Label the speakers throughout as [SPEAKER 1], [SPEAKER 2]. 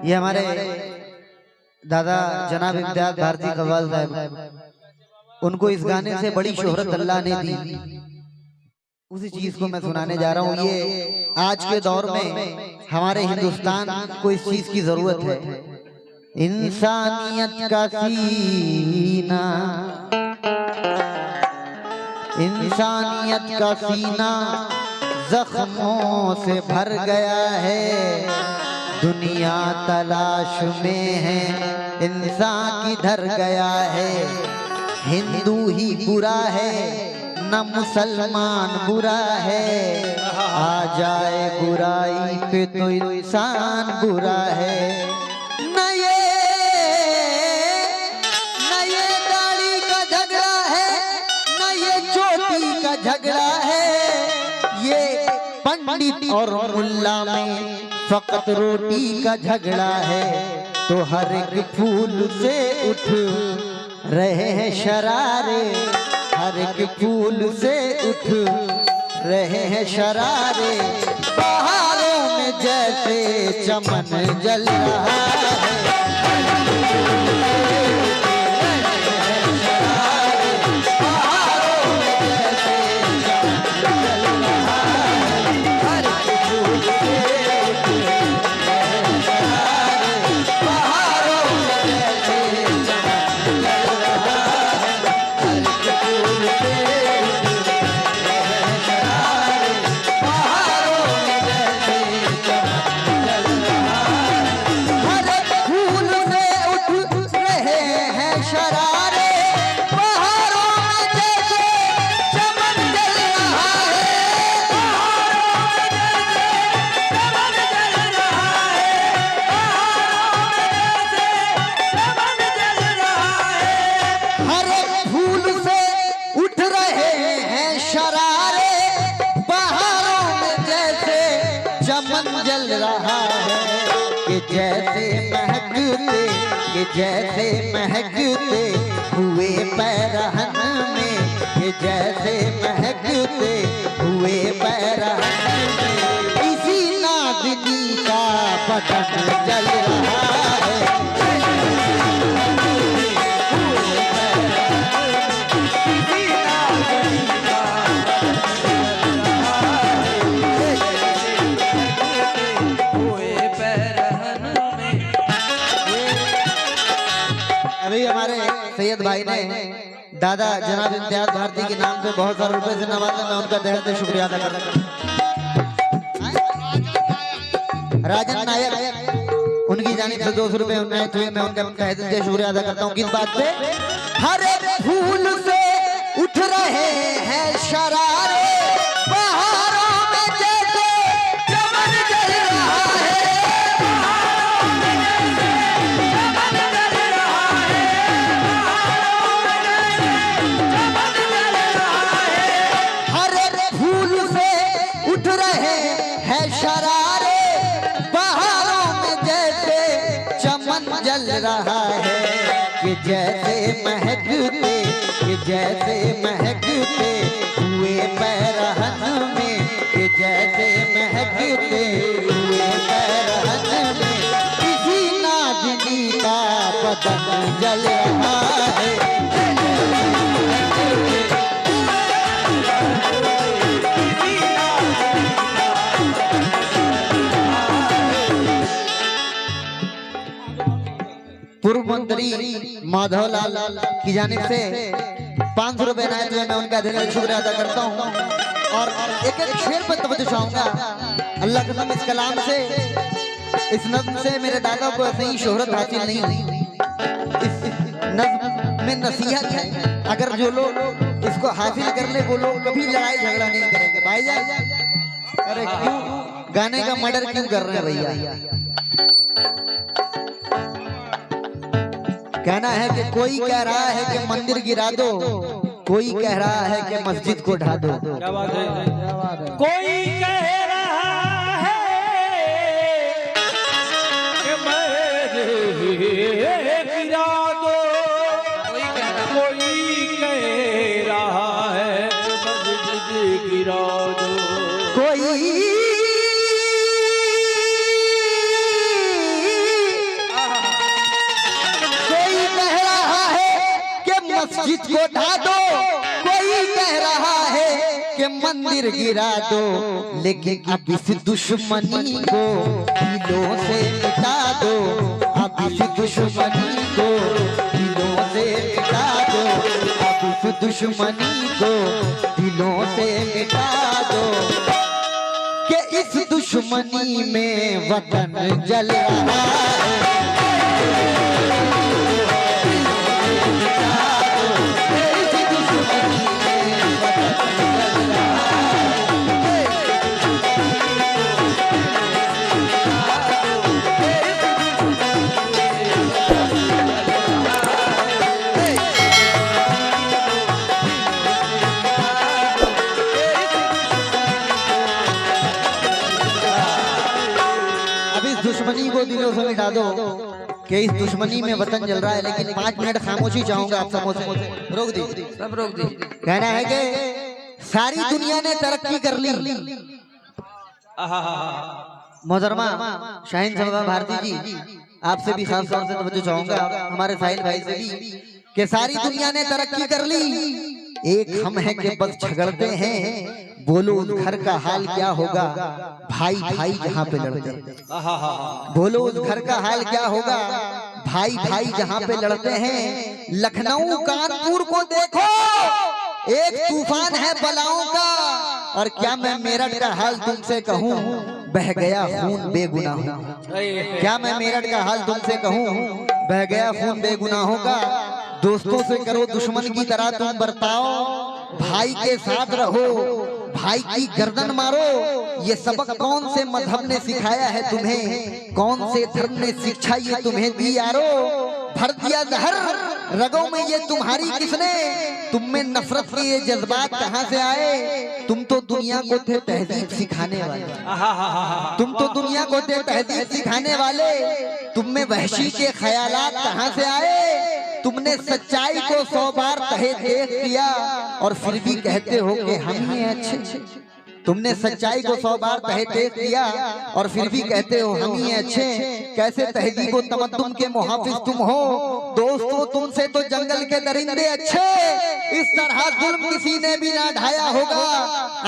[SPEAKER 1] ये हमारे दादा जनाब इम्तियाज भारती कव्वाल साहब, उनको इस गाने से बड़ी शोहरत अल्लाह ने दी। उसी चीज को मैं सुनाने जा रहा हूँ। ये आज के दौर में हमारे हिंदुस्तान को इस चीज की जरूरत है। इंसानियत का सीना, इंसानियत का सीना जख्मों से भर गया है। दुनिया तलाश में है, इंसान किधर गया है। हिंदू ही बुरा है न मुसलमान बुरा है। आ जाए बुराई पे तो इंसान बुरा है। न ये दाढ़ी का झगड़ा है, न ये चोटी का झगड़ा है। ये पंडित और मुल्ला में फकत रोटी का झगड़ा है। तो हर एक फूल से उठ रहे हैं शरारे, हर एक फूल से उठ रहे हैं शरारे। बहारों में जैसे चमन जल रहा है। जल रहा है कि जैसे महकते, कि जैसे महकते हुए पैरहन में, कि जैसे महकते हुए पैरहन में इसी नागिनी का बटन जल रहा है। अभी हमारे सैयद भाई ने दादा जनाब इम्तियाज भारती के नाम पे बहुत सारे रुपए से नवाजा। मैं उनका तहे दिल शुक्रिया अदा करता हूँ। राजन नायक उनकी जानिब से 200 रुपए उन्नत हुए। मैं उनका तहे दिल से शुक्रिया अदा करता हूँ। किस बात पे? हर एक फूल से उठ रहे हैं शरारे। जल रहा है कि जैसे महकते, कि जैसे महकते हुए पैरहन में, कि जैसे महकते हुए पैरहन में किसी नागिनी का बदन जल रहा है। पूर्व मंत्री माधवलाल की जानिब से 500 रुपए इनायत हुए। मैं उनका दिल से शुक्रिया अदा करता हूँ। और एक एक शेर पर तवज्जो चाहूंगा। अल्लाह के नाम, इस कलाम से, इस नज़्म से मेरे दादा को ऐसे ही शोहरत हासिल नहीं हुई। इस नज़्म में नसीहत है। अगर जो लोग इसको हासिल कर ले वो लोग कभी लड़ाई झगड़ा नहीं करेंगे। भाईजान अरे क्यों गाने का मर्डर क्यों कर रहे हैं भैया? कहना है कि कोई कह रहा है कि मंदिर गिरा दो, कोई कह रहा है कि मस्जिद को ढा दो। क्या बात है?
[SPEAKER 2] कोई कह रहा है कि मस्जिद गिरा दो, कोई कह रहा है कि मस्जिद गिरा दो। कोई
[SPEAKER 1] मस्जिद को ढा दो, कोई कह रहा है कि मंदिर गिरा दो, लेकिन अब इस दुश्मनी को दिलों से मिटा दो, अब इस दुश्मनी को दिलों से मिटा दो, अब इस दुश्मनी को दिलों से मिटा दो, कि इस दुश्मनी में वतन जल रहा है। दुश्मनी को दिलों से मिटा दो कि इस दुश्मनी में वतन जल रहा है। लेकिन 5 मिनट खामोशी चाहूंगा आप सबों से, रोक दी, सब रोक दी। कहना है कि सारी दुनिया ने तरक्की कर ली। मोहतरमा शाहीन साहब भारती जी, आपसे भी खास तौर से तवज्जो चाहूंगा, हमारे साहिल भाई से भी, कि सारी दुनिया ने तरक्की कर ली, एक हम हैं कि बस झगड़ते हैं। बोलो उस घर का हाल क्या होगा, भाई भाई जहाँ पे लड़ते हैं। बोलो उस घर का हाल क्या होगा, भाई भाई जहाँ पे लड़ते हैं। लखनऊ कानपुर को देखो, एक तूफान है बलाओं का, और क्या मैं मेरठ का हाल तुमसे कहूँ, बह गया खून बेगुनाहों। क्या मैं मेरठ का हाल तुमसे कहूँ, बह गया खून बेगुनाहों का। दोस्तों से करो दुश्मन की तरह तुम बर्ताओ, भाई के साथ रहो, भाई की गर्दन मारो। ये सबक कौन से मजहब ने सिखाया है तुम्हें, कौन से धर्म ने शिक्षा ये तुम्हें दी यारो। भर दिया जहर रगों में ये तुम्हारी किसने, तुम में नफरत के ये जज्बात कहाँ से आए। तुम तो दुनिया को थे तहजीब सिखाने वाले, तुम तो दुनिया को थे तहजीब सिखाने वाले। तुम में वहशी के ख्यालात कहाँ से आए। तुमने सच्चाई को 100 बार तहे देख दिया, और फिर भी कहते हो कि हम ही अच्छे। तुमने सच्चाई को 100 बार तहे देख दिया, और फिर भी कहते हो हम ही अच्छे। कैसे तहजीब व तमद्दुन के मुहाफिज तुम हो, दोस्तों तुमसे तो जंगल के दरिंदे अच्छे। इस तरह जुल्म किसी ने भी ना ढाया होगा,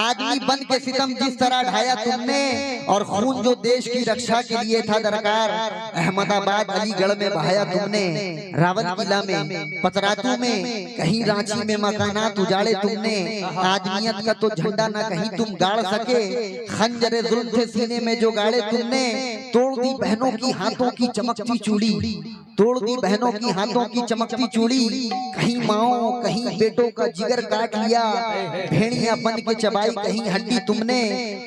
[SPEAKER 1] आदमी बन के सितम जिस तरह ढाया तुमने। और खून जो देश की रक्षा के लिए था दरकार, अहमदाबाद अलीगढ़ में बहाया तुमने। रावत किला में, पतरातू में, कहीं रांची में मकानात उजाड़े तुमने। आदमियत का तो झंडा ना कहीं तुम गाड़ सके, खंजरे जुल्म थे सीने में जो गाड़े तुमने। तोड़ दी बहनों की हाथों की चमकती चूड़ी, तोड़ दी बहनों की हाथों की चमकती चूड़ी। कहीं माओ कहीं बेटों का जिगर काट लिया, भेड़िया बन के चबाई कहीं हड्डी तुमने।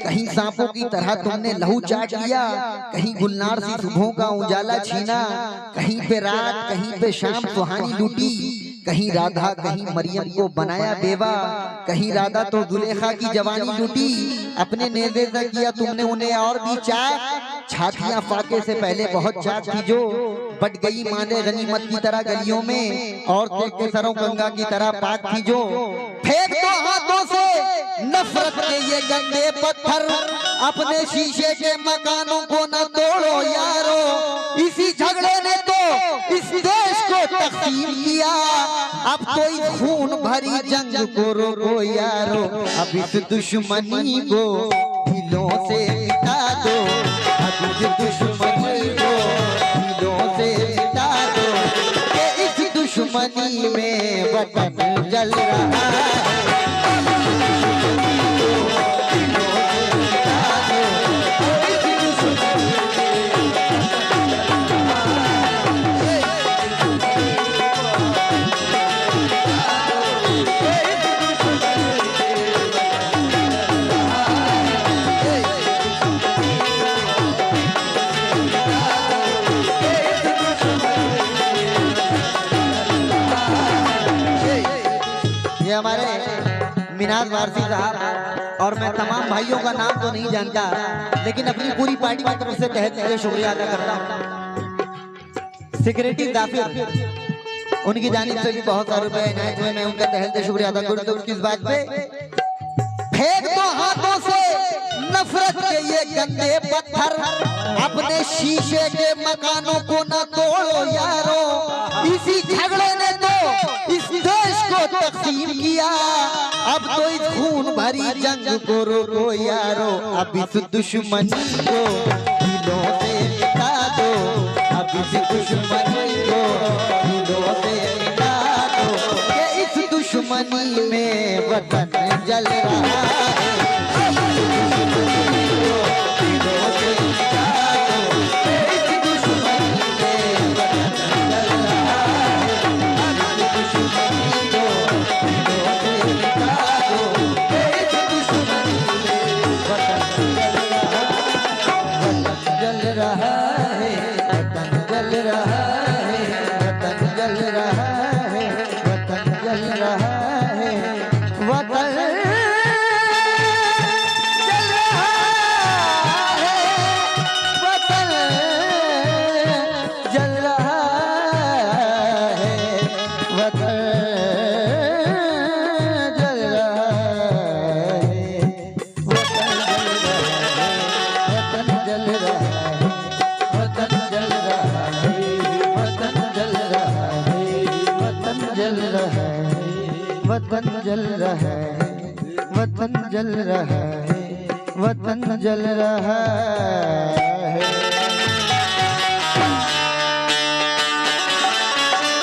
[SPEAKER 1] कहीं सांपों की तरह तुमने लहू चाट लिया, कहीं गुलनार सी सुबहों का उजाला छीना। कहीं पे रात कहीं पे शाम सुहानी लूटी, कहीं राधा कहीं मरियम को बनाया बेवा। कहीं राधा तो जुलेखा की जवानी लूटी, अपने नेज़े से किया तुमने उन्हें और भी चाक। छातियां फाके से पहले बहुत चाक थी जो, बट गई माने गनीमत की तरह गलियों में। और के सरों गंगा की तरह पाक थी जो, फेंक दो हाथों से नफरत के ये गंदे पत्थर, अपने शीशे के मकानों को न तोड़ो यारो। इसी झगड़े ने तो इस देश को तकसीम किया, अब तो इस खून भरी जंग को रोको यारो। अब इस दुश्मनी को दिलों से मिटा दो, अब इस दुश्मनी को दिलों से मिटा दो, कि इस दुश्मनी में वतन जल रहा है। हमारे मिनाज वारसी साहब, और मैं तमाम भाइयों का नाम तो नहीं जानता, लेकिन अपनी पूरी पार्टी की तरफ से तहे दिल से शुक्रिया अदा करता हूँ। सेक्रेटरी जाफिर, उनकी जानिब से भी बहुत सारे रुपए इनायत हुए, मैं उनका तहे दिल से शुक्रिया अदा करता हूँ। किस बात पे, फेंक दो हाथों से नफरत के ये गंदे पत्थर, अपने शीशे के मकानों को न तोड़ो यारो। इसी झगड़े ने तो इस देश को तकसीम किया, अब तो इस खून भरी जंग को रोको यारो, अब इस दुश्मनी को दिलों से मिटा दो, अब इस दुश्मनी को दिलों से मिटा दो, कि इस दुश्मनी में वतन जल रहा है। वतन जल रहा है, वतन जल रहा है, वतन जल रहा है।